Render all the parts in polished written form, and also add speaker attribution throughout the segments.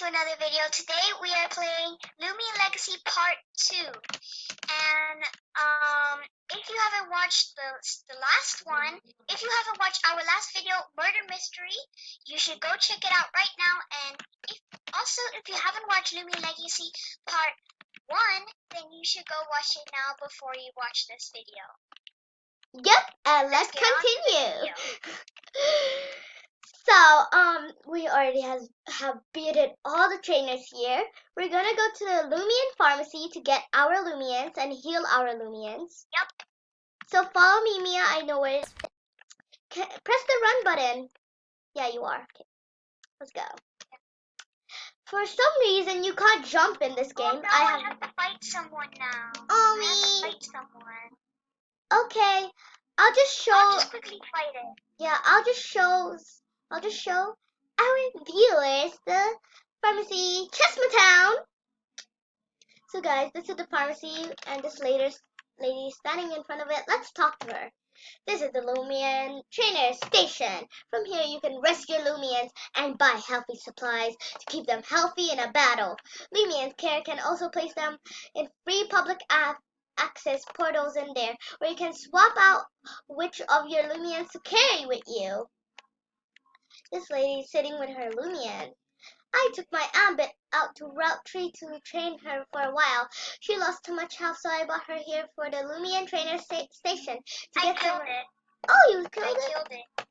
Speaker 1: to another video. Today we are playing Loomian Legacy Part 2. And if you haven't watched the last one, if you haven't watched our last video, Murder Mystery, you should go check it out right now. And if you haven't watched Loomian Legacy Part 1, then you should go watch it now before you watch this video.
Speaker 2: Yep, and let's continue. So, we already have beaten all the trainers here. We're gonna go to the Loomian pharmacy to get our Loomians and heal our Loomians.
Speaker 1: Yep.
Speaker 2: So follow me, Mia. I know where it is. Press the run button. Yeah, you are. Okay, let's go. For some reason, you can't jump in this game.
Speaker 1: Oh, no, I have to fight someone now.
Speaker 2: Oh,
Speaker 1: I have to fight someone.
Speaker 2: Okay, I'll just
Speaker 1: quickly fight it.
Speaker 2: Yeah, I'll just show our viewers the pharmacy, Chessmatown. So guys, this is the pharmacy, and this lady standing in front of it. Let's talk to her. This is the Loomian trainer station. From here, you can rescue Loomians and buy healthy supplies to keep them healthy in a battle. Loomian Care can also place them in free public access portals in there, where you can swap out which of your Loomians to carry with you. This lady is sitting with her Loomian. I took my Ambit out to Route 3 to train her for a while. She lost too much health, so I brought her here for the Loomian trainer station.
Speaker 1: I killed it.
Speaker 2: Oh, you killed it?
Speaker 1: I killed it.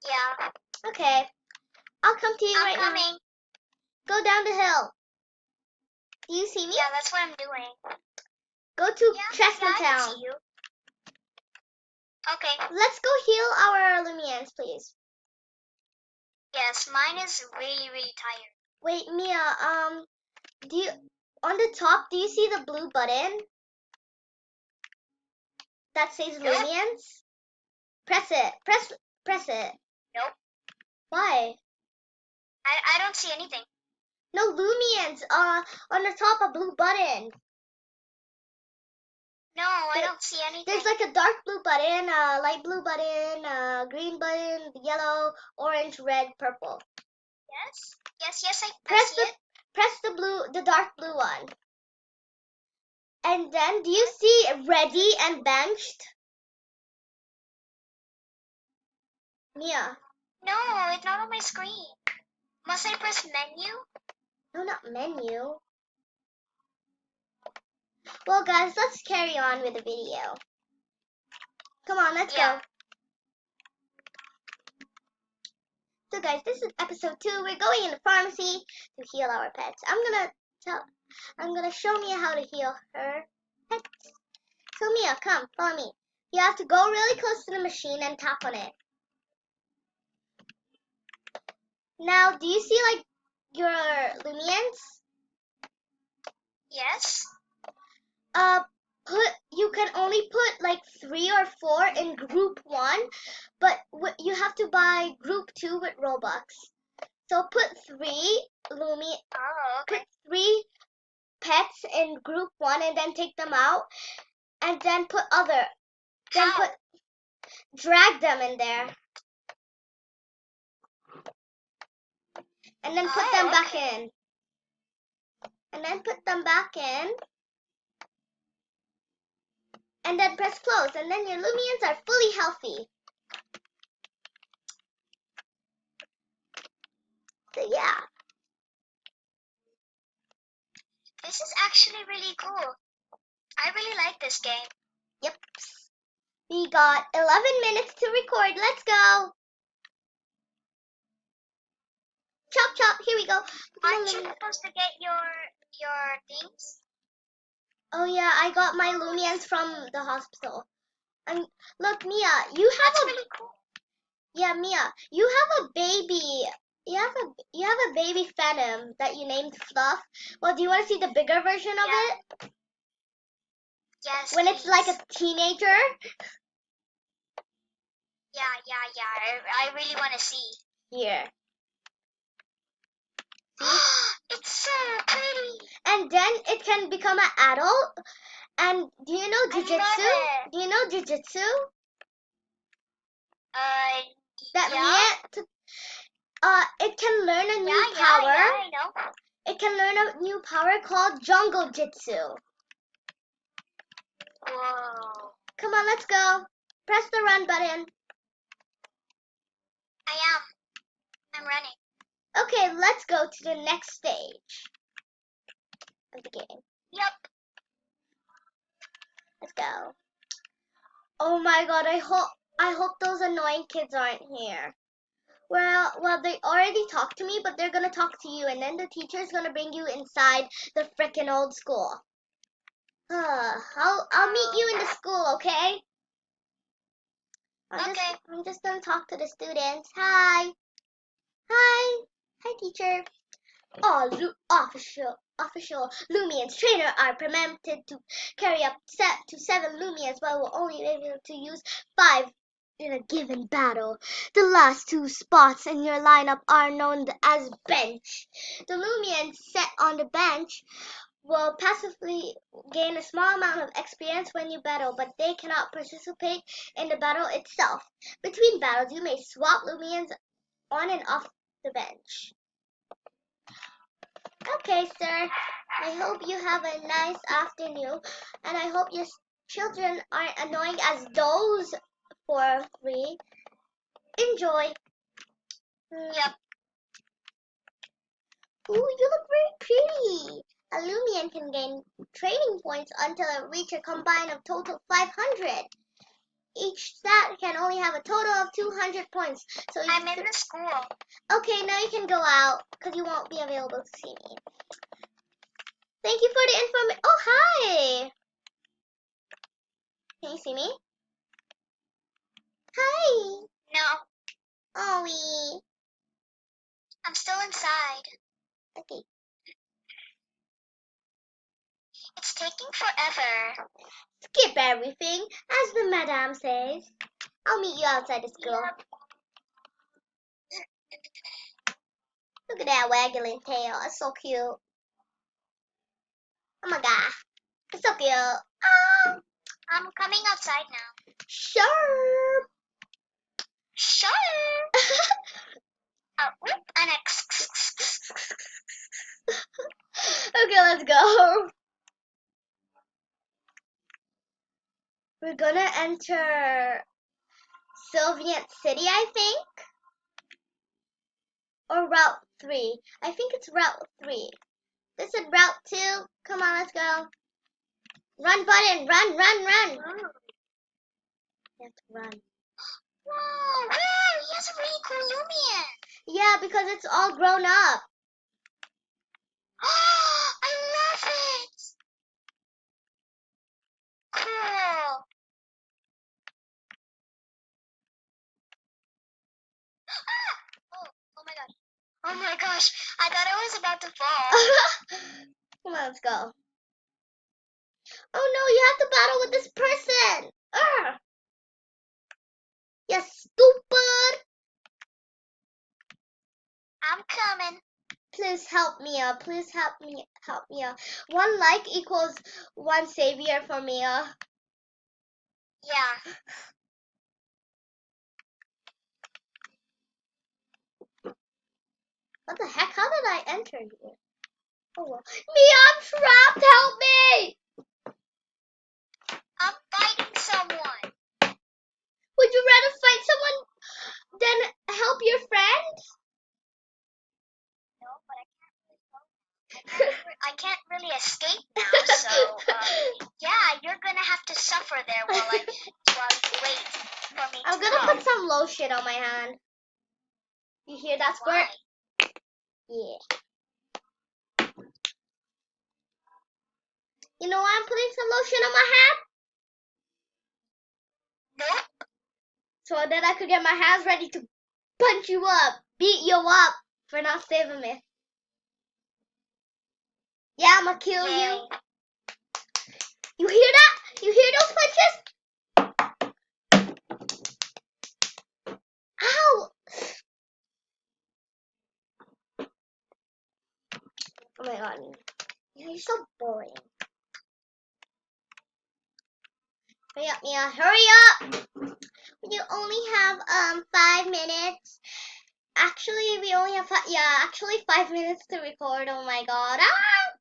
Speaker 1: Yeah.
Speaker 2: Okay. I'll come to you right now.
Speaker 1: I'm coming.
Speaker 2: Go down the hill. Do you see me?
Speaker 1: Yeah, that's what I'm doing.
Speaker 2: Go to
Speaker 1: Yeah,
Speaker 2: Chessmatown.
Speaker 1: I can see you. Okay.
Speaker 2: Let's go heal our Loomians, please.
Speaker 1: Yes, mine is really, really tired.
Speaker 2: Wait, Mia, on the top, do you see the blue button that says Loomians? Press it. Press it.
Speaker 1: Nope.
Speaker 2: Why?
Speaker 1: I don't see anything.
Speaker 2: No, Loomians, on the top, a blue button.
Speaker 1: No, I don't see anything.
Speaker 2: There's like a dark blue button, a light blue button, a green button, yellow, orange, red, purple.
Speaker 1: Yes? Yes, I see it.
Speaker 2: Press the dark blue one. And then, do you see ready and benched? Mia.
Speaker 1: No, it's not on my screen. Must I press menu?
Speaker 2: No, not menu. Well, guys, let's carry on with the video. Come on, let's go. So, guys, this is episode 2. We're going in the pharmacy to heal our pets. I'm gonna show Mia how to heal her pets. So, Mia, come, follow me. You have to go really close to the machine and tap on it. Now, do you see, like, your Loomians?
Speaker 1: Yes.
Speaker 2: You can only put like 3 or 4 in group 1, but you have to buy group 2 with Robux. So put 3 put 3 pets in group 1 and then take them out, and then drag them in there, and then put them back in, and then put them back in. And then press close, and then your Loomians are fully healthy. So yeah.
Speaker 1: This is actually really cool. I really like this game.
Speaker 2: Yep. We got 11 minutes to record. Let's go. Chop, chop. Here we go.
Speaker 1: Aren't you supposed to get your things?
Speaker 2: Oh yeah, I got my Loomians from the hospital. And look, Mia, you have
Speaker 1: really cool.
Speaker 2: Yeah, Mia, you have a baby. You have a baby Phantom that you named Fluff. Well, do you want to see the bigger version of it?
Speaker 1: Yes.
Speaker 2: When it's like a teenager?
Speaker 1: Yeah. I really want to see.
Speaker 2: Here.
Speaker 1: It's so pretty.
Speaker 2: And then it can become an adult. And do you know jujitsu? Do you know jujitsu? it can learn a new
Speaker 1: Yeah,
Speaker 2: power.
Speaker 1: I know.
Speaker 2: It can learn a new power called Jungle Jitsu.
Speaker 1: Whoa.
Speaker 2: Come on, let's go. Press the run button.
Speaker 1: I'm running.
Speaker 2: Okay, let's go to the next stage of the game.
Speaker 1: Yep.
Speaker 2: Let's go. Oh my god, I hope those annoying kids aren't here. Well, they already talked to me, but they're gonna talk to you, and then the teacher's gonna bring you inside the frickin' old school. I'll meet you in the school, okay? I'm just gonna talk to the students. Hi. Hi, teacher. Official Loomians trainer are permitted to carry up to 7 Loomians, but will only be able to use 5 in a given battle. The last 2 spots in your lineup are known as bench. The Loomians set on the bench will passively gain a small amount of experience when you battle, but they cannot participate in the battle itself. Between battles, you may swap Loomians on and off the bench. Okay, sir. I hope you have a nice afternoon, and I hope your children aren't annoying as those 3. Enjoy.
Speaker 1: Yep.
Speaker 2: Ooh, you look very pretty. A Loomian can gain training points until it reaches a combine of total 500. Each stat can only have a total of 200 points. So
Speaker 1: I'm in the school.
Speaker 2: Okay, now you can go out because you won't be available to see me. Thank you for the information. Oh, hi. Can you see me? Hi.
Speaker 1: No,
Speaker 2: Ollie.
Speaker 1: I'm still inside.
Speaker 2: Okay.
Speaker 1: It's taking forever.
Speaker 2: Skip everything, as the madam says. I'll meet you outside the school.
Speaker 1: Yep.
Speaker 2: Look at that waggling tail. It's so cute. Oh my god. It's so cute. Ah.
Speaker 1: I'm coming outside now.
Speaker 2: Sure.
Speaker 1: Sure. Whoop, and
Speaker 2: Okay, let's go. We're gonna enter Sylviant City, I think. Or Route 3. I think it's Route 3. This is Route 2. Come on, let's go. Run button. Run, run, run.
Speaker 1: Ooh.
Speaker 2: You have to run.
Speaker 1: Whoa, wow, he has a really cool Loomian.
Speaker 2: Yeah, because it's all grown up.
Speaker 1: I love it. Cool. Oh my gosh. Oh my gosh. I thought I was about to fall.
Speaker 2: Come on, let's go. Oh no, you have to battle with this person. Ugh. You stupid.
Speaker 1: I'm coming.
Speaker 2: Please help Mia. Please help me. Help Mia. 1 like equals 1 savior for Mia.
Speaker 1: Yeah.
Speaker 2: What the heck? How did I enter here? Oh well. Mia, I'm trapped. Help me.
Speaker 1: I'm fighting someone.
Speaker 2: Would you rather fight someone than help your friend?
Speaker 1: No, but I can't really escape now, so yeah, you're gonna have to suffer there while you wait for me
Speaker 2: I'm
Speaker 1: to
Speaker 2: gonna
Speaker 1: come.
Speaker 2: put some lotion on my hand. You hear that squirt?
Speaker 1: Why?
Speaker 2: Yeah. You know why I'm putting some lotion on my hand?
Speaker 1: Nope.
Speaker 2: So that I could get my hands ready to punch you up, beat you up for not saving me. Yeah, I'ma kill
Speaker 1: Yay.
Speaker 2: you. You hear that? You hear those punches? Ow! Oh my god. Yeah, you're so boring. Hurry up, Mia. Hurry up! You only have 5 minutes. Actually, actually, we only have 5 minutes to record. Oh my god. Ah!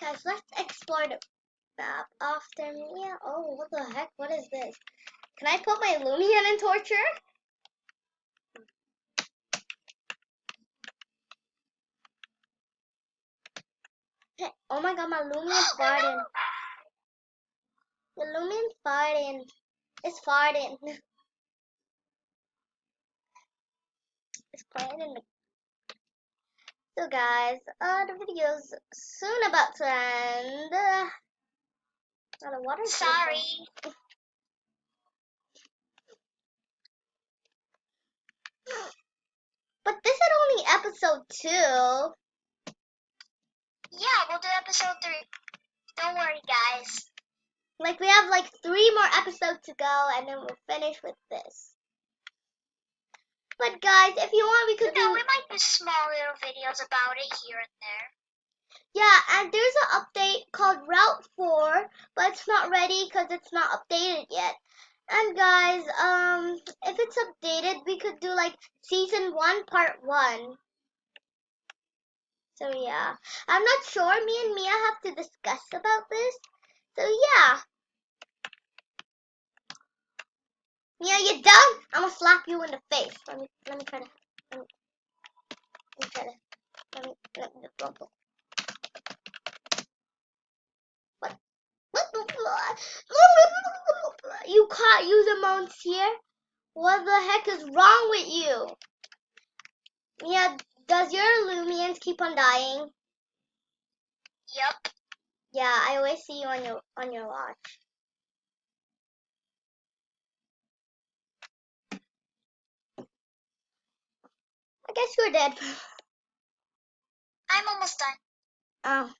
Speaker 2: Guys, let's explore the map after me. Yeah. Oh, what the heck? What is this? Can I put my Loomian in torture? Hey, oh my god, my Loomian's farting. The Loomian's farting. It's farting. It's playing in the... So guys, the video's soon about to end. The water's
Speaker 1: Sorry.
Speaker 2: But this is only episode 2.
Speaker 1: Yeah, we'll do episode 3. Don't worry, guys.
Speaker 2: Like, we have like 3 more episodes to go, and then we'll finish with this. But guys, if you want, we could
Speaker 1: You know,
Speaker 2: do...
Speaker 1: we might do small little videos about it here and there.
Speaker 2: Yeah, and there's an update called Route 4, but it's not ready because it's not updated yet. And guys, if it's updated, we could do like season 1, part 1. So yeah, I'm not sure. Me and Mia have to discuss about this. So yeah. Mia, you done? I'm gonna slap you in the face. Let me try to. Let me try to. Let me what? You caught user modes here? What the heck is wrong with you? Mia, does your Loomians keep on dying?
Speaker 1: Yep.
Speaker 2: Yeah, I always see you on your watch. I guess you're dead.
Speaker 1: I'm almost done.
Speaker 2: Oh.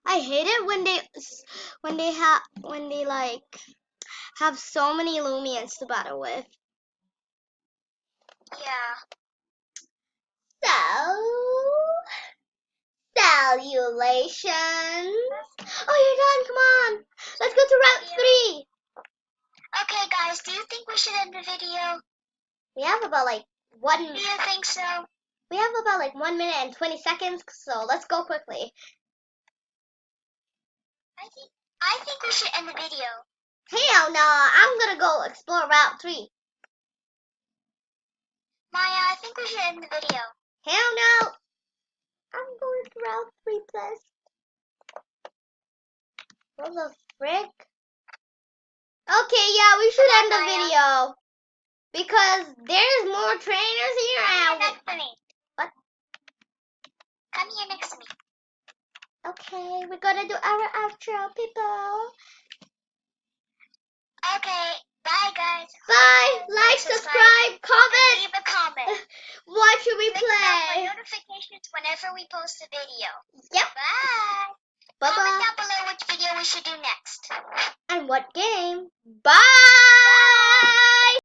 Speaker 2: I hate it when they like have so many Loomians to battle with.
Speaker 1: Yeah.
Speaker 2: So, salutations. Oh, you're done. Come on. Let's go to Route 3.
Speaker 1: Okay, guys, do you think we should end the video?
Speaker 2: We have about like one.
Speaker 1: Do you think so?
Speaker 2: We have about like 1 minute and 20 seconds. So let's go quickly.
Speaker 1: I think we should end the video.
Speaker 2: Hell no, I'm gonna go explore Route 3.
Speaker 1: Maya, I think we should end the video.
Speaker 2: Hell no. I'm going to Route 3 plus. What the frick? Okay, yeah, we should end the video. Because there's more trainers here.
Speaker 1: Come here next to me.
Speaker 2: What?
Speaker 1: Come here next to me.
Speaker 2: Okay, we're gonna do our outro, people.
Speaker 1: Okay, bye guys.
Speaker 2: Bye, like, subscribe, comment.
Speaker 1: Leave a comment.
Speaker 2: What should we
Speaker 1: Click the bell for
Speaker 2: play?
Speaker 1: notifications whenever we post a video.
Speaker 2: Yep.
Speaker 1: Bye.
Speaker 2: Bye
Speaker 1: Comment
Speaker 2: bye.
Speaker 1: down below which video we should do next.
Speaker 2: And what game? Bye.